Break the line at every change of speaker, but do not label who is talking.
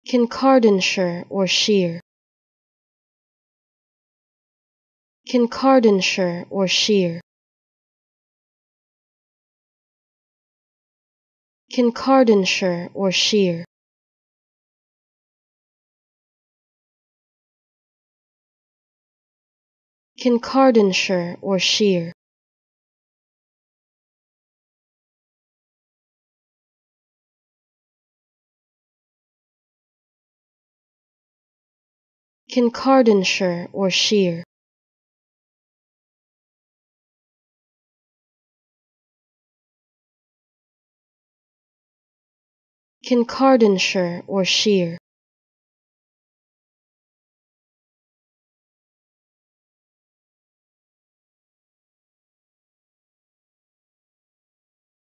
Kincardineshire or sheer. Kincardineshire or sheer. Kincardineshire or sheer. Kincardineshire or sheer. Kincardineshire or sheer. Kincardineshire or sheer.